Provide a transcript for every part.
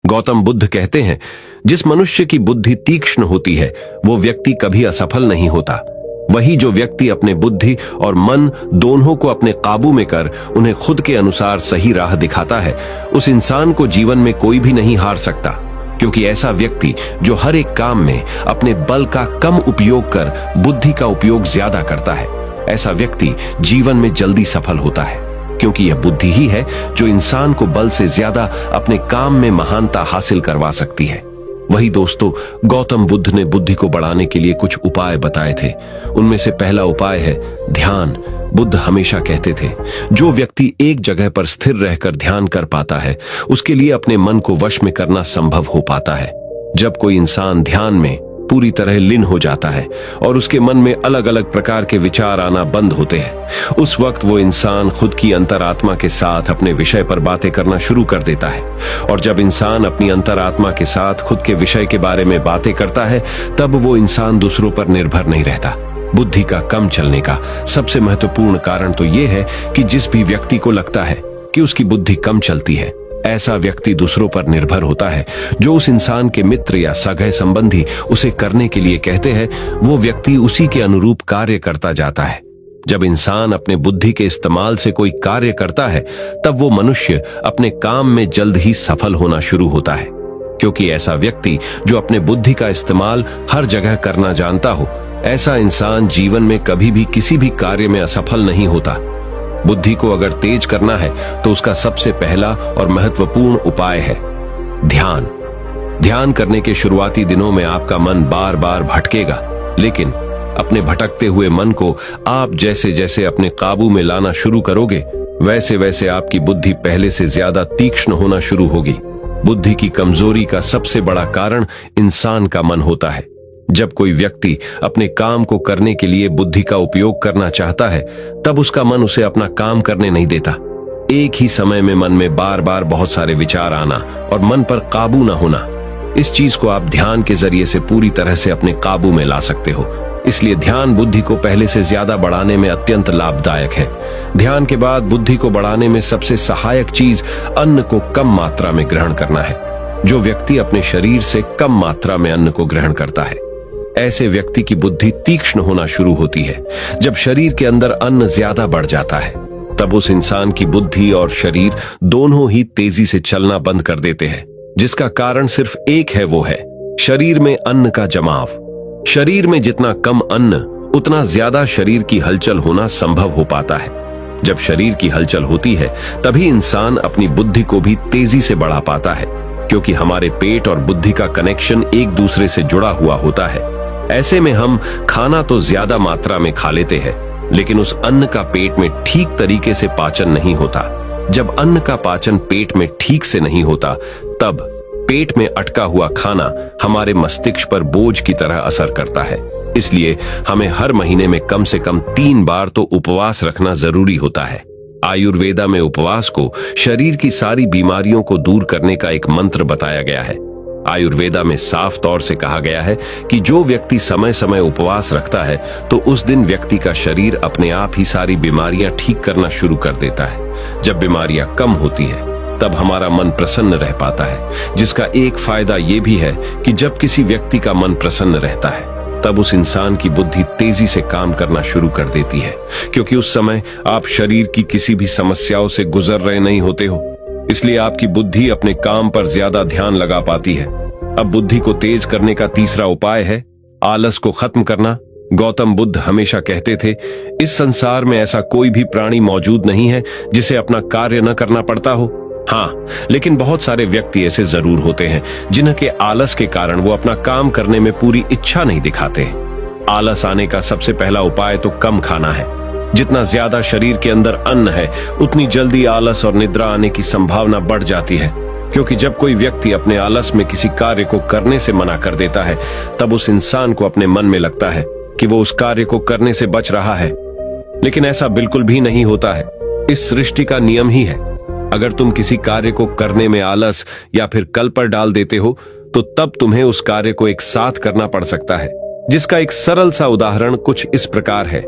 गौतम बुद्ध कहते हैं, जिस मनुष्य की बुद्धि तीक्ष्ण होती है वो व्यक्ति कभी असफल नहीं होता। वही जो व्यक्ति अपने बुद्धि और मन दोनों को अपने काबू में कर उन्हें खुद के अनुसार सही राह दिखाता है, उस इंसान को जीवन में कोई भी नहीं हार सकता। क्योंकि ऐसा व्यक्ति जो हर एक काम में अपने बल का कम उपयोग कर बुद्धि का उपयोग ज्यादा करता है, ऐसा व्यक्ति जीवन में जल्दी सफल होता है। क्योंकि यह बुद्धि ही है जो इंसान को बल से ज्यादा अपने काम में महानता हासिल करवा सकती है। वही दोस्तों, गौतम बुद्ध ने बुद्धि को बढ़ाने के लिए कुछ उपाय बताए थे। उनमें से पहला उपाय है ध्यान। बुद्ध हमेशा कहते थे, जो व्यक्ति एक जगह पर स्थिर रहकर ध्यान कर पाता है उसके लिए अपने मन को वश में करना संभव हो पाता है। जब कोई इंसान ध्यान में पूरी तरह लीन हो जाता है और उसके मन में अलग अलग प्रकार के विचार आना बंद होते हैं, उस वक्त वो इंसान खुद की अंतरात्मा के साथ अपने विषय पर बातें करना शुरू कर देता है। और जब इंसान अपनी अंतरात्मा के साथ खुद के विषय के बारे में बातें करता है, तब वो इंसान दूसरों पर निर्भर नहीं रहता। बुद्धि का कम चलने का सबसे महत्वपूर्ण कारण तो ये है कि जिस भी व्यक्ति को लगता है कि उसकी बुद्धि कम चलती है, ऐसा व्यक्ति दूसरों पर निर्भर होता है। जो उस इंसान के मित्र या सगे संबंधी उसे करने के लिए कहते हैं, वो व्यक्ति उसी के अनुरूप कार्य करता जाता है। जब इंसान अपने बुद्धि के इस्तेमाल से कोई कार्य करता है, तब वो मनुष्य अपने काम में जल्द ही सफल होना शुरू होता है। क्योंकि ऐसा व्यक्ति जो अपने बुद्धि का इस्तेमाल हर जगह करना जानता हो, ऐसा इंसान जीवन में कभी भी किसी भी कार्य में असफल नहीं होता। बुद्धि को अगर तेज करना है तो उसका सबसे पहला और महत्वपूर्ण उपाय है ध्यान। ध्यान करने के शुरुआती दिनों में आपका मन बार बार भटकेगा, लेकिन अपने भटकते हुए मन को आप जैसे जैसे अपने काबू में लाना शुरू करोगे, वैसे वैसे आपकी बुद्धि पहले से ज्यादा तीक्ष्ण होना शुरू होगी। बुद्धि की कमजोरी का सबसे बड़ा कारण इंसान का मन होता है। जब कोई व्यक्ति अपने काम को करने के लिए बुद्धि का उपयोग करना चाहता है, तब उसका मन उसे अपना काम करने नहीं देता। एक ही समय में मन में बार बार बहुत सारे विचार आना और मन पर काबू ना होना, इस चीज को आप ध्यान के जरिए से पूरी तरह से अपने काबू में ला सकते हो। इसलिए ध्यान बुद्धि को पहले से ज्यादा बढ़ाने में अत्यंत लाभदायक है। ध्यान के बाद बुद्धि को बढ़ाने में सबसे सहायक चीज अन्न को कम मात्रा में ग्रहण करना है। जो व्यक्ति अपने शरीर से कम मात्रा में अन्न को ग्रहण करता है, ऐसे व्यक्ति की बुद्धि तीक्ष्ण होना शुरू होती है। जब शरीर के अंदर अन्न ज्यादा बढ़ जाता है, तब उस इंसान की बुद्धि और शरीर दोनों ही तेजी से चलना बंद कर देते हैं, जिसका कारण सिर्फ एक है, वो है शरीर में अन्न का जमाव। शरीर में जितना कम अन्न, उतना ज्यादा शरीर की हलचल होना संभव हो पाता है। जब शरीर की हलचल होती है, तभी इंसान अपनी बुद्धि को भी तेजी से बढ़ा पाता है, क्योंकि हमारे पेट और बुद्धि का कनेक्शन एक दूसरे से जुड़ा हुआ होता है। ऐसे में हम खाना तो ज्यादा मात्रा में खा लेते हैं, लेकिन उस अन्न का पेट में ठीक तरीके से पाचन नहीं होता। जब अन्न का पाचन पेट में ठीक से नहीं होता, तब पेट में अटका हुआ खाना हमारे मस्तिष्क पर बोझ की तरह असर करता है। इसलिए हमें हर महीने में कम से कम 3 बार तो उपवास रखना जरूरी होता है। आयुर्वेदा में उपवास को शरीर की सारी बीमारियों को दूर करने का एक मंत्र बताया गया है। आयुर्वेदा में साफ तौर से कहा गया है कि जो व्यक्ति समय समय उपवास रखता है, तो उस दिन व्यक्ति का शरीर अपने आप ही सारी बीमारियां ठीक करना शुरू कर देता है। जब बीमारियां कम होती है, तब हमारा मन प्रसन्न रह पाता है, जिसका एक फायदा यह भी है कि जब किसी व्यक्ति का मन प्रसन्न रहता है, तब उस इंसान की बुद्धि तेजी से काम करना शुरू कर देती है, क्योंकि उस समय आप शरीर की किसी भी समस्याओं से गुजर रहे नहीं होते हो। इसलिए आपकी बुद्धि अपने काम पर ज्यादा ध्यान लगा पाती है। अब बुद्धि को तेज करने का तीसरा उपाय है आलस को खत्म करना। गौतम बुद्ध हमेशा कहते थे, इस संसार में ऐसा कोई भी प्राणी मौजूद नहीं है जिसे अपना कार्य न करना पड़ता हो। हाँ, लेकिन बहुत सारे व्यक्ति ऐसे जरूर होते हैं जिनके आलस के कारण वो अपना काम करने में पूरी इच्छा नहीं दिखाते। आलस आने का सबसे पहला उपाय तो कम खाना है। जितना ज्यादा शरीर के अंदर अन्न है, उतनी जल्दी आलस और निद्रा आने की संभावना बढ़ जाती है। क्योंकि जब कोई व्यक्ति अपने आलस में किसी कार्य को करने से मना कर देता है, तब उस इंसान को अपने मन में लगता है कि वो उस कार्य को करने से बच रहा है, लेकिन ऐसा बिल्कुल भी नहीं होता है। इस सृष्टि का नियम ही है, अगर तुम किसी कार्य को करने में आलस या फिर कल पर डाल देते हो, तो तब तुम्हें उस कार्य को एक साथ करना पड़ सकता है। जिसका एक सरल सा उदाहरण कुछ इस प्रकार है।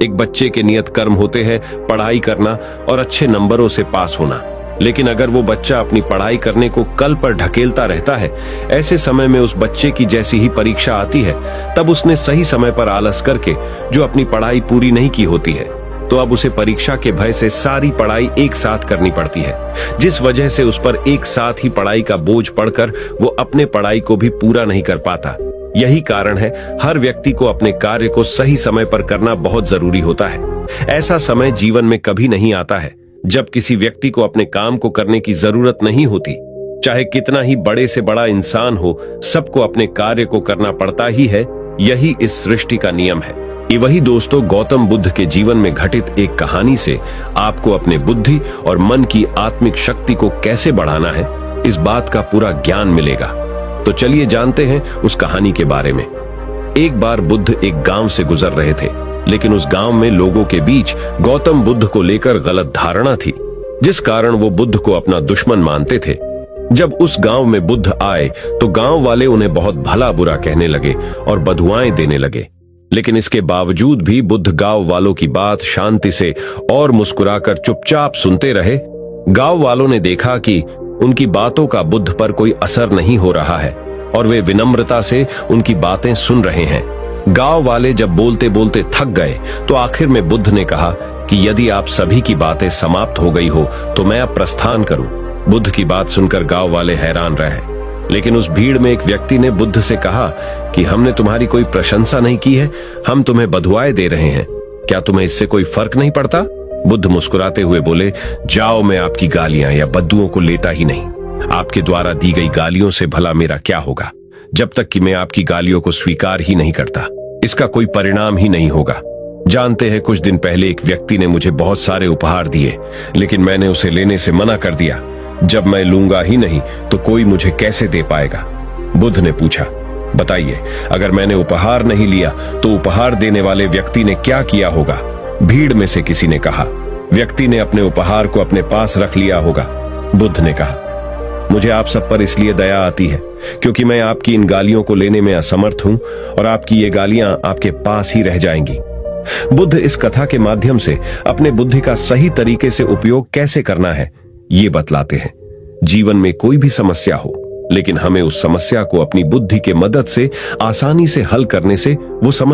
एक बच्चे के नियत कर्म होते हैं पढ़ाई करना और अच्छे नंबरों से पास होना। लेकिन अगर वो बच्चा अपनी पढ़ाई करने को कल पर ढकेलता रहता है, ऐसे समय में उस बच्चे की जैसी ही परीक्षा आती है, तब उसने सही समय पर आलस करके जो अपनी पढ़ाई पूरी नहीं की होती है, तो अब उसे परीक्षा के भय से सारी पढ़ाई एक साथ करनी पड़ती है, जिस वजह से उस पर एक साथ ही पढ़ाई का बोझ पड़कर वो अपने पढ़ाई को भी पूरा नहीं कर पाता। यही कारण है हर व्यक्ति को अपने कार्य को सही समय पर करना बहुत जरूरी होता है। ऐसा समय जीवन में कभी नहीं आता है जब किसी व्यक्ति को अपने काम को करने की जरूरत नहीं होती। चाहे कितना ही बड़े से बड़ा इंसान हो, सबको अपने कार्य को करना पड़ता ही है। यही इस सृष्टि का नियम है। ये वही दोस्तों गौतम बुद्ध के जीवन में घटित एक कहानी से आपको अपने बुद्धि और मन की आत्मिक शक्ति को कैसे बढ़ाना है, इस बात का पूरा ज्ञान मिलेगा। तो चलिए जानते हैं उस कहानी के बारे में। एक बार बुद्ध एक गांव से गुजर रहे थे, लेकिन उस गांव में लोगों के बीच गौतम बुद्ध को लेकर गलत धारणा थी, जिस कारण वो बुद्ध को अपना दुश्मन मानते थे। जब उस गांव में बुद्ध आए तो गांव वाले उन्हें बहुत भला बुरा कहने लगे और बदुआएं देने लगे। लेकिन इसके बावजूद भी बुद्ध गांव वालों की बात शांति से और मुस्कुराकर चुपचाप सुनते रहे। गांव वालों ने देखा कि उनकी बातों का बुद्ध पर कोई असर नहीं हो रहा है और वे विनम्रता से उनकी बातें सुन रहे हैं। गांव वाले जब बोलते बोलते थक गए तो आखिर में बुद्ध ने कहा कि यदि आप सभी की बातें समाप्त हो गई हो तो मैं अब प्रस्थान करूं। बुद्ध की बात सुनकर गांव वाले हैरान रहे, लेकिन उस भीड़ में एक व्यक्ति ने बुद्ध से कहा कि हमने तुम्हारी कोई प्रशंसा नहीं की है, हम तुम्हें बधुआएं दे रहे हैं, क्या तुम्हें इससे कोई फर्क नहीं पड़ता? बुद्ध मुस्कुराते हुए बोले, जाओ, मैं आपकी गालियां या बद्दुओं को लेता ही नहीं। आपके द्वारा दी गई गालियों से भला मेरा क्या होगा? जब तक कि मैं आपकी गालियों को स्वीकार ही नहीं करता, इसका कोई परिणाम ही नहीं होगा। जानते हैं, कुछ दिन पहले एक व्यक्ति ने मुझे बहुत सारे उपहार दिए, लेकिन मैंने उसे लेने से मना कर दिया। जब मैं लूंगा ही नहीं तो कोई मुझे कैसे दे पाएगा? बुद्ध ने पूछा, बताइए, अगर मैंने उपहार नहीं लिया तो उपहार देने वाले व्यक्ति ने क्या किया होगा? भीड़ में से किसी ने कहा, व्यक्ति ने अपने उपहार को अपने पास रख लिया होगा। बुद्ध ने कहा, मुझे आप सब पर इसलिए दया आती है क्योंकि मैं आपकी इन गालियों को लेने में असमर्थ हूं और आपकी ये गालियां आपके पास ही रह जाएंगी। बुद्ध इस कथा के माध्यम से अपने बुद्धि का सही तरीके से उपयोग कैसे करना है, ये बतलाते हैं। जीवन में कोई भी समस्या हो, लेकिन हमें उस समस्या को अपनी बुद्धि के मदद से आसानी से हल करने से वो समस्या